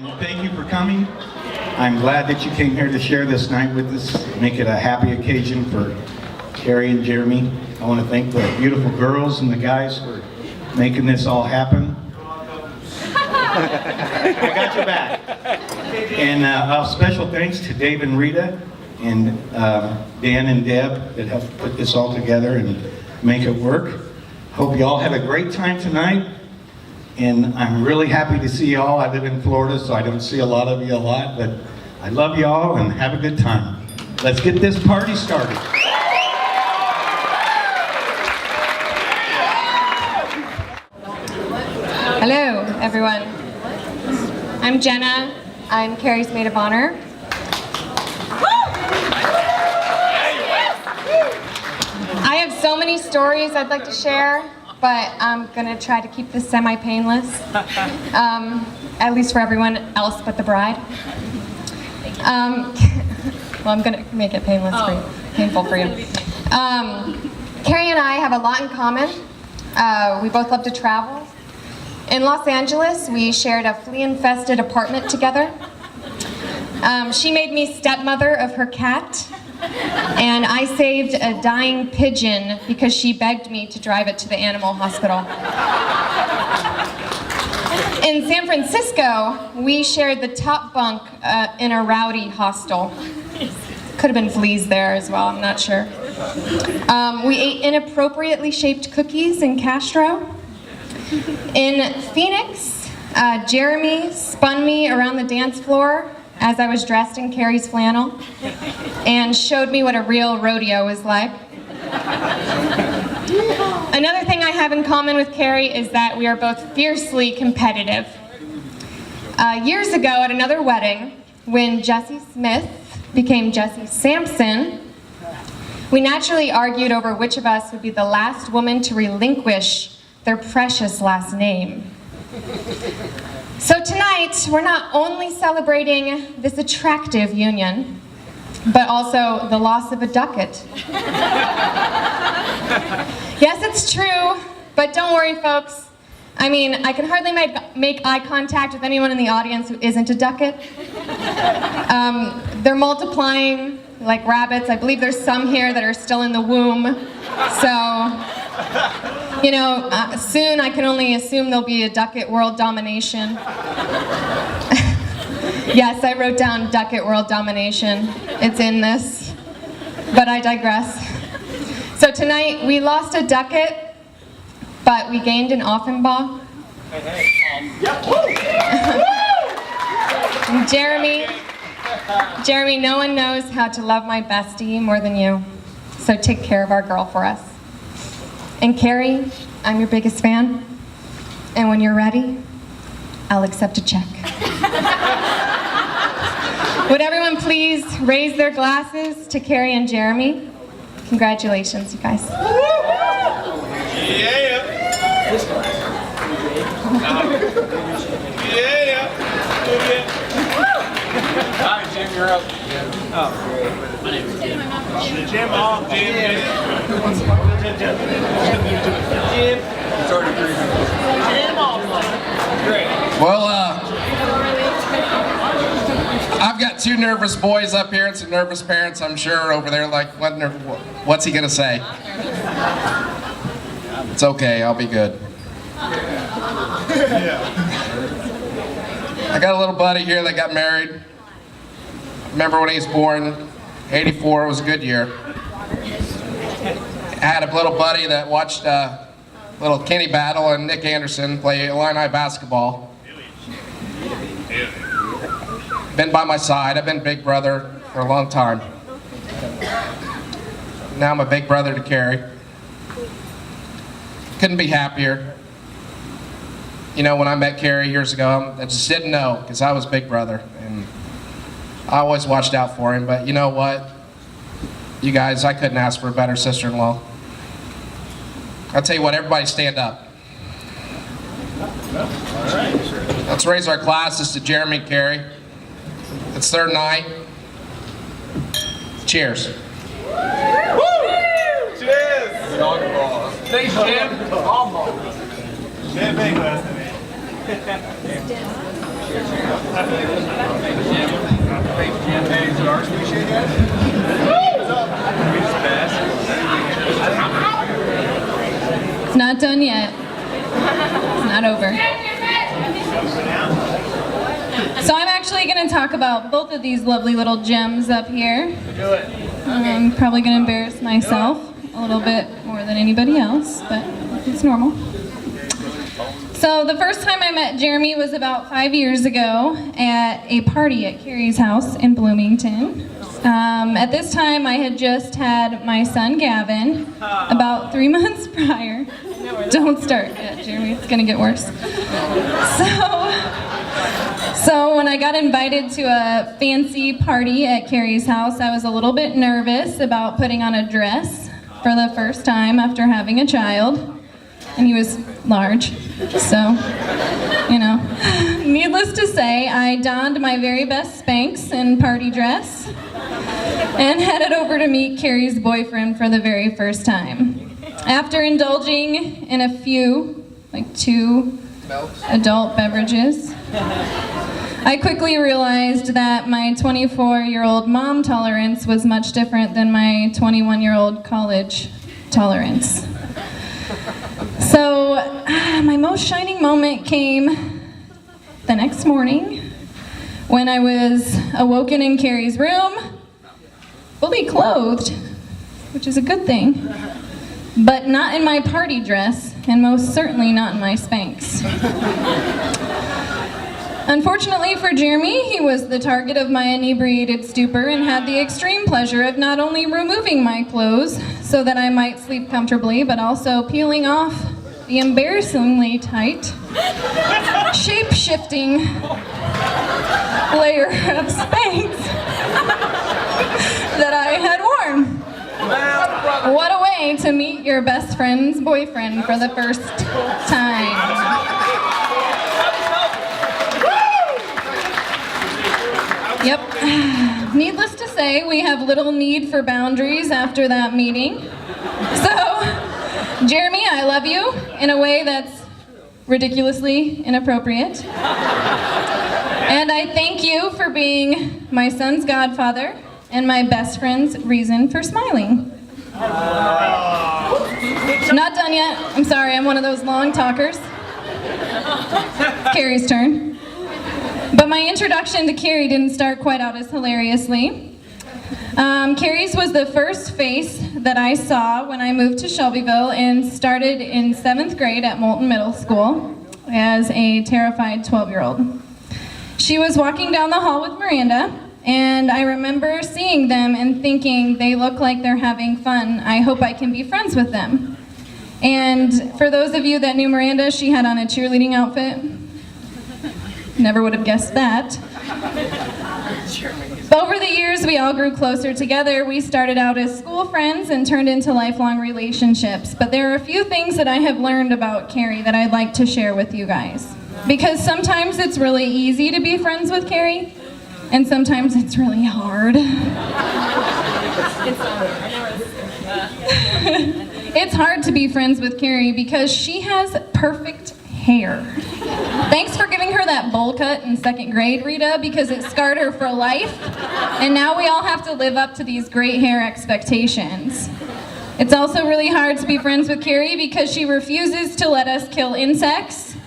and thank you for coming. I'm glad that you came here to share this night with us, make it a happy occasion for Carrie and Jeremy. I want to thank the beautiful girls and the guys for making this all happen. I got your back. And a special thanks to Dave and Rita and Dan and Deb that helped put this all together and make it work. Hope you all had a great time tonight. And I'm really happy to see you all. I live in Florida, so I don't see a lot of you a lot, but I love you all and have a good time. Let's get this party started. Hello, everyone. I'm Jenna. I'm Carrie's maid of honor. I have so many stories I'd like to share, but I'm gonna try to keep this semi-painless, at least for everyone else but the bride. Well, I'm gonna make it painless for you, painful for you. Carrie and I have a lot in common. We both love to travel. In Los Angeles, we shared a flea-infested apartment together. She made me stepmother of her cat, and I saved a dying pigeon because she begged me to drive it to the animal hospital. In San Francisco, we shared the top bunk in a rowdy hostel. Could have been fleas there as well, I'm not sure. We ate inappropriately shaped cookies in Castro. In Phoenix, Jeremy spun me around the dance floor as I was dressed in Carrie's flannel and showed me what a real rodeo is like. Another thing I have in common with Carrie is that we are both fiercely competitive. Years ago at another wedding, when Jessie Smith became Jessie Sampson, we naturally argued over which of us would be the last woman to relinquish their precious last name. So tonight, we're not only celebrating this attractive union, but also the loss of a ducat. Yes, it's true, but don't worry, folks. I mean, I can hardly make eye contact with anyone in the audience who isn't a ducat. They're multiplying like rabbits. I believe there's some here that are still in the womb. So, you know, soon I can only assume there'll be a ducat world domination. Yes, I wrote down ducat world domination. It's in this, but I digress. So tonight we lost a ducat, but we gained an Aughenbaugh. Jeremy, no one knows how to love my bestie more than you. So take care of our girl for us. And Carrie, I'm your biggest fan. And when you're ready, I'll accept a check. Would everyone please raise their glasses to Carrie and Jeremy? Congratulations, you guys. Yeah. Okay. All right, Jim, you're up. Oh, my name is Jim. Jim. Well, I've got two nervous boys up here and some nervous parents, I'm sure, over there like, what's he gonna say? It's okay, I'll be good. I got a little buddy here that got married. Remember when he was born, 84, it was a good year. I had a little buddy that watched little Kenny Battle and Nick Anderson play Illini basketball. Been by my side, I've been big brother for a long time. Now I'm a big brother to Carrie. Couldn't be happier. You know, when I met Carrie years ago, I just didn't know, because I was big brother, and I always watched out for him, but you know what? You guys, I couldn't ask for a better sister-in-law. I'll tell you what, everybody stand up. Let's raise our glasses to Jeremy and Carrie. It's their night. Cheers. Woo! Cheers! Thanks, Jim. Almost. Hey, is it ours we shake guys? We just passed. It's not done yet. It's not over. So I'm actually going to talk about both of these lovely little gems up here. Do it. I'm probably going to embarrass myself a little bit more than anybody else, but it's normal. So the first time I met Jeremy was about 5 years ago at a party at Carrie's house in Bloomington. At this time I had just had my son Gavin about 3 months prior. Don't start yet, Jeremy, it's gonna get worse. So when I got invited to a fancy party at Carrie's house, I was a little bit nervous about putting on a dress for the first time after having a child. And he was large, so, you know. Needless to say, I donned my very best Spanx and party dress and headed over to meet Carrie's boyfriend for the very first time. After indulging in a few, like 2 adult beverages, I quickly realized that my 24-year-old mom tolerance was much different than my 21-year-old college tolerance. So, my most shining moment came the next morning when I was awoken in Carrie's room, fully clothed, which is a good thing, but not in my party dress, and most certainly not in my Spanx. Unfortunately for Jeremy, he was the target of my inebriated stupor and had the extreme pleasure of not only removing my clothes so that I might sleep comfortably, but also peeling off the embarrassingly tight, shape-shifting layer of Spanx that I had worn. What a way to meet your best friend's boyfriend for the first time. Yep. Needless to say, we have little need for boundaries after that meeting. So, Jeremy, I love you in a way that's ridiculously inappropriate. And I thank you for being my son's godfather and my best friend's reason for smiling. Not done yet. I'm sorry, I'm one of those long talkers. Carrie's turn. But my introduction to Carrie didn't start quite out as hilariously. Carrie's was the first face that I saw when I moved to Shelbyville and started in 7th grade at Moulton Middle School as a terrified 12-year-old. She was walking down the hall with Miranda, and I remember seeing them and thinking, they look like they're having fun. I hope I can be friends with them. And for those of you that knew Miranda, she had on a cheerleading outfit. Never would have guessed that. But over the years, we all grew closer together. We started out as school friends and turned into lifelong relationships. But there are a few things that I have learned about Carrie that I'd like to share with you guys. Because sometimes it's really easy to be friends with Carrie, and sometimes it's really hard. It's hard to be friends with Carrie because she has perfect hair. Thanks for giving her that bowl cut in 2nd grade, Rita, because it scarred her for life, and now we all have to live up to these great hair expectations. It's also really hard to be friends with Carrie because she refuses to let us kill insects.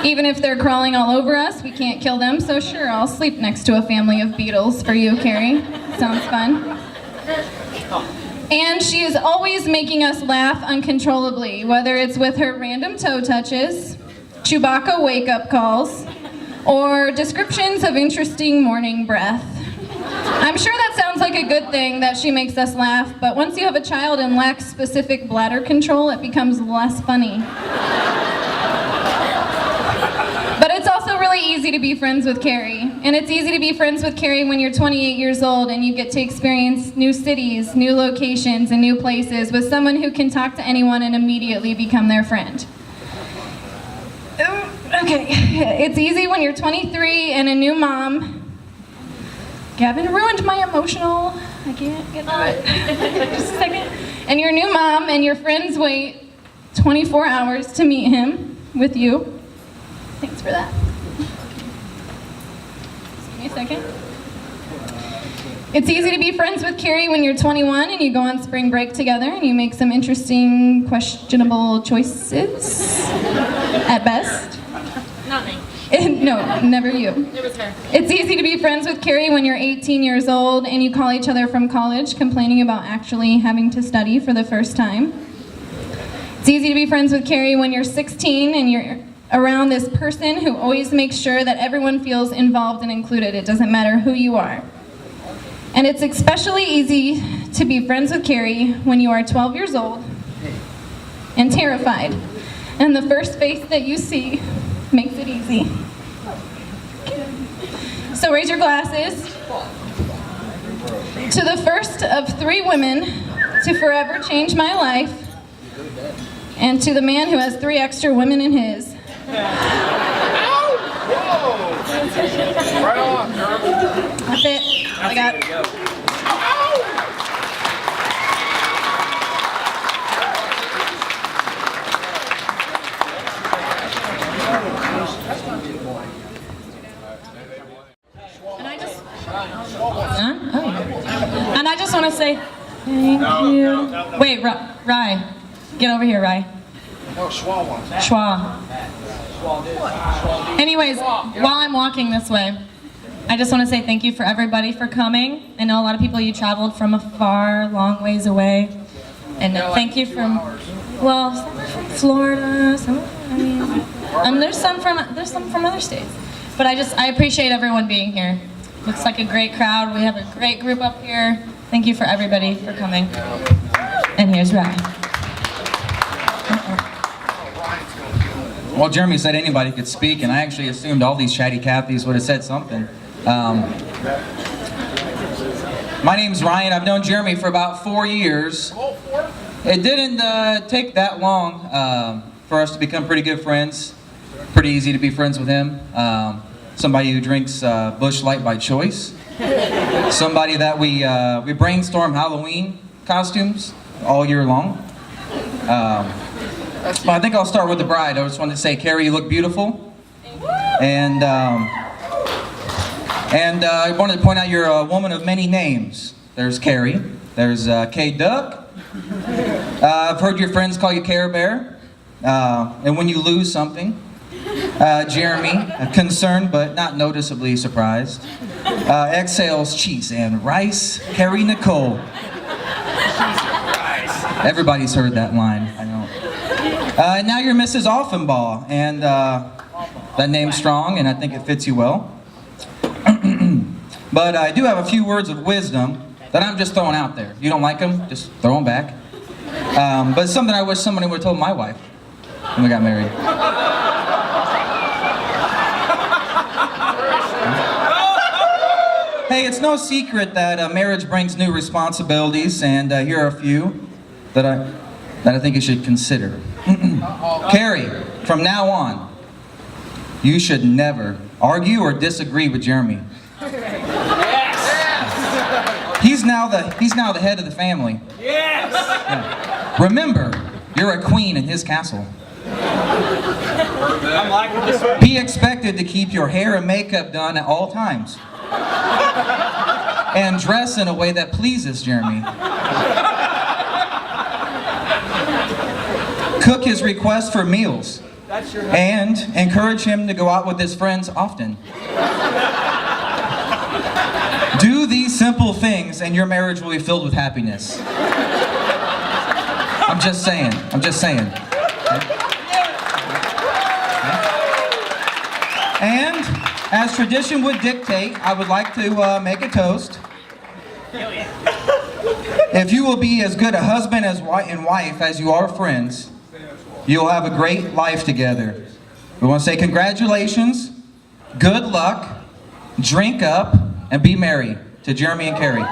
Even if they're crawling all over us, we can't kill them, so sure, I'll sleep next to a family of beetles for you, Carrie. Sounds fun. And she is always making us laugh uncontrollably, whether it's with her random toe touches, Chewbacca wake-up calls, or descriptions of interesting morning breath. I'm sure that sounds like a good thing that she makes us laugh, but once you have a child and lack specific bladder control, it becomes less funny. But it's also really easy to be friends with Carrie. And it's easy to be friends with Carrie when you're 28 years old and you get to experience new cities, new locations, and new places with someone who can talk to anyone and immediately become their friend. Okay, it's easy when you're 23 and a new mom. Gavin ruined my emotional, I can't get to it. Just a second. And your new mom and your friends wait 24 hours to meet him with you. Thanks for that. Give me a second. It's easy to be friends with Carrie when you're 21 and you go on spring break together and you make some interesting, questionable choices, at best. Not me. No, never you. It was her. It's easy to be friends with Carrie when you're 18 years old and you call each other from college complaining about actually having to study for the first time. It's easy to be friends with Carrie when you're 16 and you're around this person who always makes sure that everyone feels involved and included. It doesn't matter who you are. And it's especially easy to be friends with Carrie when you are 12 years old and terrified. And the first face that you see makes it easy. So raise your glasses to the first of 3 women to forever change my life, and to the man who has 3 extra women in his. Right on, girl. That's it. I got. And I just want to say thank you. Wait, Rye. Get over here, Rye. No, Schwa one. Schwa. Anyways, while I'm walking this way, I just want to say thank you for everybody for coming. I know a lot of people, you traveled from a far, long ways away. And thank you from, well, some are from Florida, some, there's some from other states. But I appreciate everyone being here. Looks like a great crowd. We have a great group up here. Thank you for everybody for coming. And here's Ryan. Well, Jeremy said anybody could speak, and I actually assumed all these chatty Cathys would have said something. My name's Ryan. I've known Jeremy for about 4 years. It didn't take that long for us to become pretty good friends. Pretty easy to be friends with him. Somebody who drinks Busch Light by choice. Somebody that we brainstorm Halloween costumes all year long. But I think I'll start with the bride. I just wanted to say, Carrie, you look beautiful. And I wanted to point out you're a woman of many names. There's Carrie. There's K-Duck. I've heard your friends call you Care Bear. And when you lose something, Jeremy, concerned but not noticeably surprised. Exhales cheese and rice. Carrie Nicole. Everybody's heard that line, I know. Now you're Mrs. Aughenbaugh, and that name's strong, and I think it fits you well. But I do have a few words of wisdom that I'm just throwing out there. You don't like them, just throw them back. But it's something I wish somebody would have told my wife when we got married. Hey, it's no secret that marriage brings new responsibilities, and here are a few that I think you should consider. Carrie, from now on, you should never argue or disagree with Jeremy. Yes. He's now the head of the family. Yes. Yeah. Remember, you're a queen in his castle. I'm liking this one. Be expected to keep your hair and makeup done at all times. And dress in a way that pleases Jeremy. Cook his requests for meals. And encourage him to go out with his friends often. Do these simple things and your marriage will be filled with happiness. I'm just saying. And as tradition would dictate, I would like to make a toast. If you will be as good a husband and wife as you are friends, you'll have a great life together. We want to say congratulations, good luck, drink up, and be merry to Jeremy and Carrie.